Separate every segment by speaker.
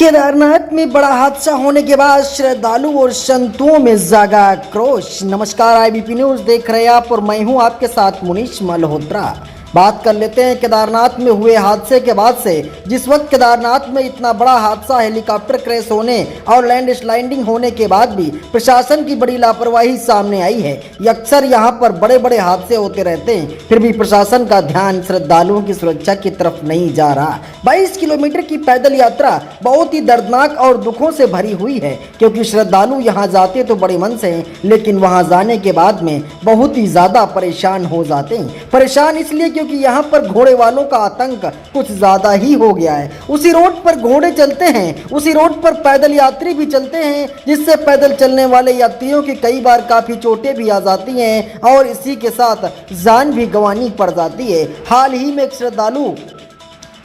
Speaker 1: केदारनाथ में बड़ा हादसा होने के बाद श्रद्धालु और संतों में जागा आक्रोश। नमस्कार, आईबीपी न्यूज देख रहे हैं आप और मैं हूं आपके साथ मुनीश मल्होत्रा। बात कर लेते हैं केदारनाथ में हुए हादसे के बाद से। जिस वक्त केदारनाथ में इतना बड़ा हादसा, हेलीकॉप्टर क्रैश होने और लैंड स्लाइडिंग होने के बाद भी प्रशासन की बड़ी लापरवाही सामने आई है। अक्सर यहाँ पर बड़े बड़े हादसे होते रहते हैं, फिर भी प्रशासन का ध्यान श्रद्धालुओं की सुरक्षा की तरफ नहीं जा रहा। 22 किलोमीटर की पैदल यात्रा बहुत ही दर्दनाक और दुखों से भरी हुई है, क्योंकि श्रद्धालु यहाँ जाते तो बड़े मन से हैं, लेकिन वहाँ जाने के बाद में बहुत ही ज्यादा परेशान हो जाते हैं। परेशान इसलिए क्योंकि यहाँ पर घोड़े वालों का आतंक कुछ ज्यादा ही हो गया है। उसी रोड पर घोड़े चलते हैं, उसी रोड पर पैदल यात्री भी चलते हैं, जिससे पैदल चलने वाले यात्रियों की कई बार काफी चोटें भी आ जाती हैं और इसी के साथ जान भी गंवानी पड़ जाती है। हाल ही में एक श्रद्धालु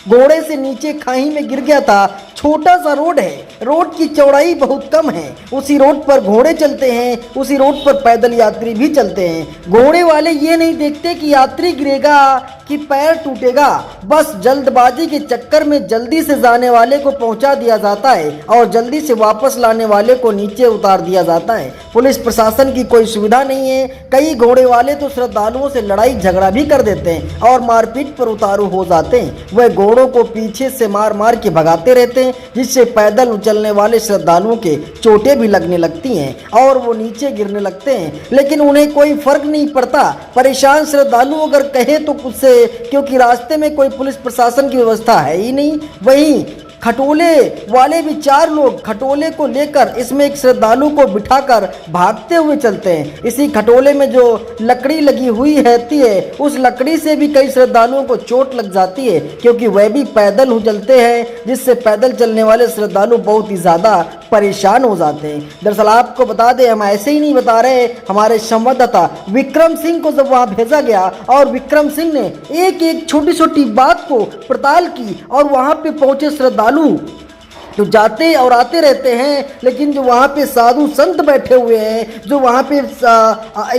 Speaker 1: घोड़े से नीचे खाई में गिर गया था। छोटा सा रोड है, रोड की चौड़ाई बहुत कम है, उसी रोड पर घोड़े चलते हैं, उसी रोड पर पैदल यात्री भी चलते हैं। घोड़े वाले ये नहीं देखते कि यात्री गिरेगा कि पैर टूटेगा, बस जल्दबाजी के चक्कर में जल्दी से जाने वाले को पहुंचा दिया जाता है और जल्दी से वापस लाने वाले को नीचे उतार दिया जाता है। पुलिस प्रशासन की कोई सुविधा नहीं है। कई घोड़े वाले तो श्रद्धालुओं से लड़ाई झगड़ा भी कर देते हैं और मारपीट पर उतारू हो जाते हैं। वह घोड़ों को पीछे से मार मार के भगाते रहते हैं, जिससे पैदल चलने वाले श्रद्धालुओं के चोटें भी लगने लगती हैं और वो नीचे गिरने लगते हैं, लेकिन उन्हें कोई फर्क नहीं पड़ता। परेशान श्रद्धालु अगर कहे तो खुद से, क्योंकि रास्ते में कोई पुलिस प्रशासन की व्यवस्था है ही नहीं। वहीं खटोले वाले भी 4 लोग खटोले को लेकर इसमें एक श्रद्धालु को बिठाकर भागते हुए चलते हैं। इसी खटोले में जो लकड़ी लगी हुई रहती है, उस लकड़ी से भी कई श्रद्धालुओं को चोट लग जाती है, क्योंकि वह भी पैदल हो चलते हैं, जिससे पैदल चलने वाले श्रद्धालु बहुत ही ज़्यादा परेशान हो जाते हैं। दरअसल आपको बता दें, हम ऐसे ही नहीं बता रहे, हमारे संवाददाता विक्रम सिंह को जब वहाँ भेजा गया और विक्रम सिंह ने एक एक छोटी छोटी बात को पड़ताल की और वहाँ पे पहुँचे श्रद्धालु जो जाते और आते रहते हैं, लेकिन जो वहाँ पे साधु संत बैठे हुए हैं, जो वहाँ पे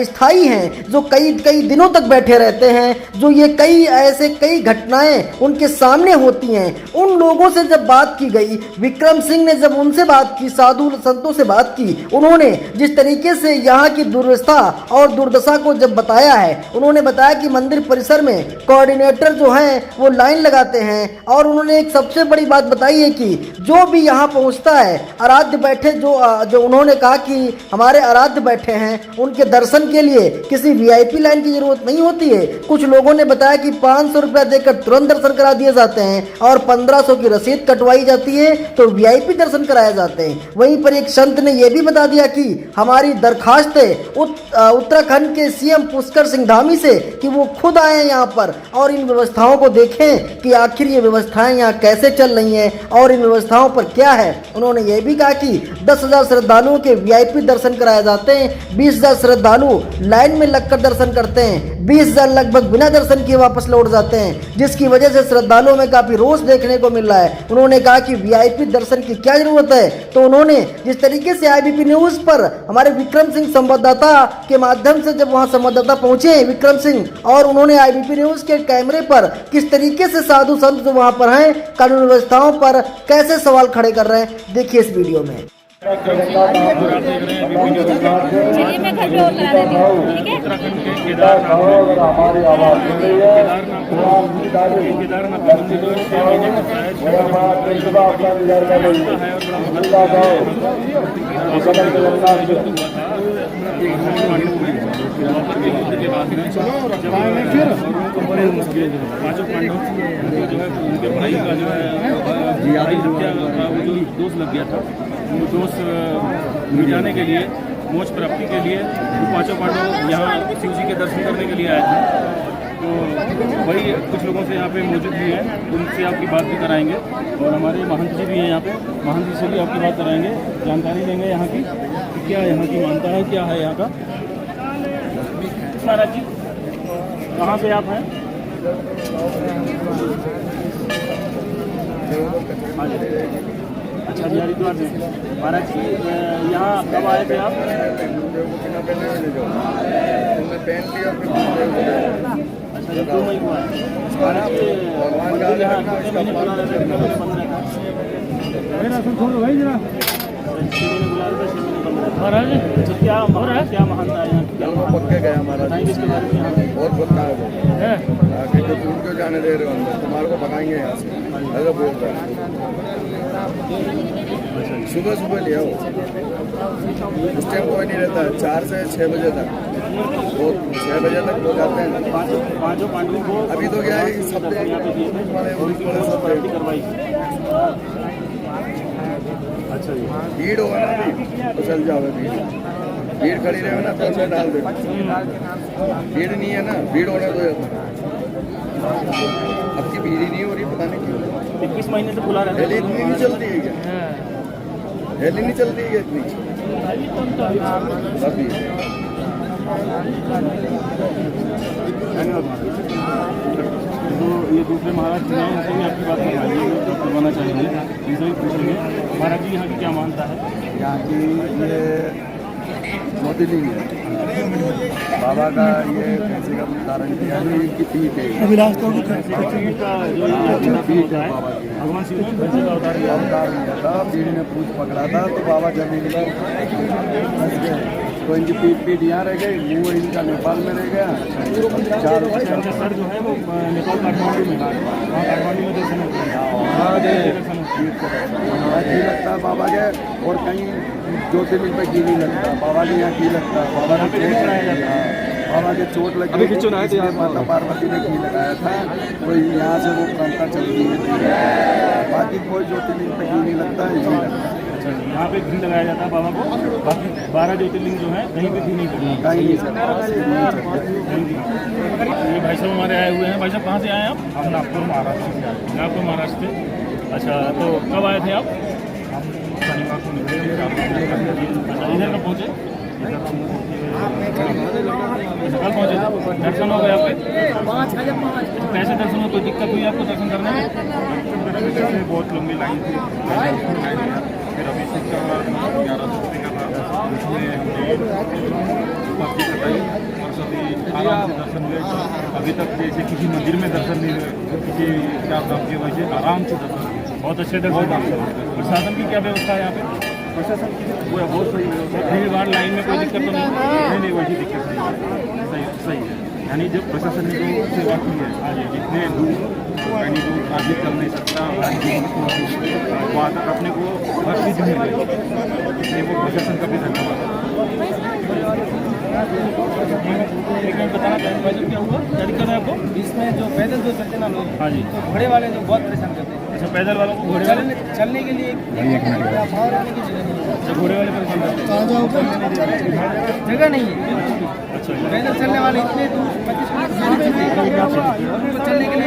Speaker 1: स्थायी हैं, जो कई दिनों तक बैठे रहते हैं, जो ये कई घटनाएं उनके सामने होती हैं, उन लोगों से जब बात की गई, विक्रम सिंह ने जब उनसे बात की, साधु संतों से बात की, उन्होंने जिस तरीके से यहाँ की दुर्व्यवस्था और दुर्दशा को जब बताया है, उन्होंने बताया कि मंदिर परिसर में कोऑर्डिनेटर जो हैं वो लाइन लगाते हैं और उन्होंने एक सबसे बड़ी बात बताई है कि जो भी यहाँ पहुँचता है, आराध्य बैठे जो उन्होंने कहा कि हमारे आराध्य बैठे हैं, उनके दर्शन के लिए किसी वीआईपी लाइन की जरूरत नहीं होती है। कुछ लोगों ने बताया कि 500 रुपया देकर तुरंत दर्शन करा दिए जाते हैं और 1500 की रसीद कटवाई जाती है तो वीआईपी दर्शन कराए जाते हैं। वहीं पर एक संत ने यह भी बता दिया कि हमारी दरखास्त है उत्तराखंड के सीएम पुष्कर सिंह धामी से कि वो खुद आए यहाँ पर और इन व्यवस्थाओं को देखें कि आखिर ये व्यवस्थाएं यहाँ कैसे चल रही हैं और इन व्यवस्थाओं पर क्या है। उन्होंने ये भी कहा कि 10,000 श्रद्धालुओं के वीआईपी दर्शन कराए जाते हैं, 20,000 श्रद्धालु लाइन में लगकर दर्शन करते हैं, 20,000 लगभग बिना दर्शन किए वापस लौट जाते हैं, जिसकी वजह से श्रद्धालुओं में काफी रोष देखने को मिल रहा है। उन्होंने कहा कि वीआईपी दर्शन की क्या जरूरत है। तो उन्होंने जिस तरीके से आईबीपी न्यूज पर हमारे विक्रम सिंह संवाददाता के माध्यम से जब वहां संवाददाता पहुंचे विक्रम सिंह, और उन्होंने आईबीपी न्यूज के कैमरे पर किस तरीके से साधु संत जो वहां पर हैं कानून व्यवस्थाओं पर कैसे सवाल खड़े कर रहे हैं, देखिए इस वीडियो में।
Speaker 2: चलिए मैं घर पे और करा देती हूँ, ठीक है। उत्तराखंड के केदारनाथ पांचों पांडव जो है उनके भाई का जो है दोष लग गया था, वो दोष मिटाने के लिए, मोक्ष प्राप्ति के लिए वो पांचों पांडव यहाँ शिव जी के दर्शन करने के लिए आए थे। तो वही कुछ लोगों से यहाँ पे मौजूद भी हैं, उनसे आपकी बात भी कराएंगे और हमारे महंत जी भी हैं यहाँ पे, महंत जी से भी आपकी बात कराएंगे, जानकारी देंगे यहाँ की कि क्या यहाँ की मानता है, क्या है यहाँ का। महाराज जी कहाँ से आप हैं? अच्छा जी, हरिद्वार से। महाराज जी यहाँ कब आए थे आप? अच्छा 2 मई को आए। हालांकि मंदिर यहाँ 2 महीने खुला रहता है, 2 महीने बंद रहता है। छोड़ो भाई जरा, 6 महीने खुला रहता है, 6 महीने बंद रहता है। महाराज तो क्या हो रहा है, क्या महानता है यहाँ की?
Speaker 3: वो पक्के गया हमारा,
Speaker 2: बताएंगे इसके बारे में यहाँ पे?
Speaker 3: बहुत पक्का है वो। आगे तो तुम क्यों जाने दे रहे हो अंदर, तुम्हारे को भगाएंगे यहाँ से, ऐसा बोल रहा है। सुबह सुबह ले आओ, उस टाइम कोई नहीं रहता है, 4 से 6 बजे तक, वो 6 बजे तक हो जाते हैं।
Speaker 2: पांचों पांडवों को
Speaker 3: अभी तो क्या है, सब
Speaker 2: यहाँ पे दिए थे, उनकी सब प्राप्ति करवाई। अच्छा जी,
Speaker 3: भीड़ होगा ना अभी तो चल जाओ, भीड़ खड़ी रहे ना तो अंदर डाल दे। भीड़ नहीं है ना, भीड़ होने दो। अब की भीड़ ही नहीं हो रही, पता नहीं क्यों।
Speaker 2: 21 महीने से खुला रहता
Speaker 3: रैली इतनी नहीं चल रही है क्या? रैली नहीं चल रही है इतनी अभी।
Speaker 2: तो ये दूसरे महाराज जी हैं, उनसे भी आपकी बात करवाना चाहेंगे, इनसे भी पूछेंगे। महाराज जी यहाँ की क्या मानता है?
Speaker 3: यहाँ की ये ज्योतिर्लिंग है बाबा का, ये कैसे का धारण किया है, इनकी पीठ है।
Speaker 2: पीठ का जो पीठ है, भगवान शिव ने भैंसे का अवतार लिया
Speaker 3: था, पीठ ने पूछ पकड़ा था तो बाबा जमीन पर फंस गए, तो इनकी पीठ यहाँ रह गई, मुँह इनका नेपाल में रह गया। 4
Speaker 2: इनका सर जो है वो नेपाल काठमांडू में, वहाँ काठमांडू में दर्शन होते हैं।
Speaker 3: घी लगता है बाबा के, और कहीं ज्योतिर्लिंग पे घी नहीं लगता, बाबा के यहाँ घी लगता है। बाबा ने चोट लगाया जाता है, बाबा के चोट लगी, माता पार्वती ने घी लगाया था, तो यहाँ से वो परंपरा चलती है। बाकी कोई ज्योतिर्लिंग पे घी नहीं लगता है, घी लगता है।
Speaker 2: अच्छा, यहाँ पे घी लगाया जाता है बाबा को, बाकी 12 ज्योतिर्लिंग जो है कहीं पे घी नहीं करना।
Speaker 3: कहीं नहीं सकता।
Speaker 2: ये भाई साहब हमारे आए हुए हैं। भाई साहब कहाँ से आए हैं आप? हम नागपुर महाराष्ट्र से आए। नागपुर महाराष्ट्र से, अच्छा, तो कब आए थे आप? हम शनिवार को निकले। अच्छा, इधर कब पहुँचे? कल पहुँचे थे। दर्शन हो गए आपके? कैसे दर्शन हो? कोई दिक्कत हुई आपको दर्शन करने में?
Speaker 4: बहुत लंबी लाइन थी, फिर अभिषेक का 11 रुपये का था, उसमें हमने कटाई और सभी आराम से दर्शन हुए। अभी तक जैसे किसी मंदिर में दर्शन नहीं हुए, किसी क्या नाम के वजह आराम से दर्शन हुए,
Speaker 2: बहुत अच्छे दर्शन। प्रशासन की क्या व्यवस्था है यहाँ पे?
Speaker 4: प्रशासन की वो बहुत सही व्यवस्था।
Speaker 2: भीड़ भाड़ लाइन में कोई दिक्कत तो नहीं?
Speaker 4: नहीं, वही दिक्कत नहीं है, सही है। यानी जो प्रशासन ने जो सेवा की है, जितने दूर यानी जो आगे चल नहीं सकता, वहाँ तक अपने को हर चीज़ मिल रही है, इसलिए वो प्रशासन का भी धन्यवाद।
Speaker 2: बताना चाहेंगे भाई क्या हुआ, क्या दिक्कत है आपको?
Speaker 5: इसमें जो पैदल जो चलते ना लोग,
Speaker 2: हाँ जी,
Speaker 5: तो घोड़े वाले जो बहुत परेशान करते हैं।
Speaker 2: अच्छा, पैदल वालों को घोड़े वाले
Speaker 5: चलने के लिए भाव रहने की जगह नहीं है।
Speaker 2: अच्छा, घोड़े वाले परेशान करते हैं,
Speaker 5: जगह नहीं है।
Speaker 2: अच्छा,
Speaker 5: पैदल चलने वाले इतने दूर 25 मिनट चलने के लिए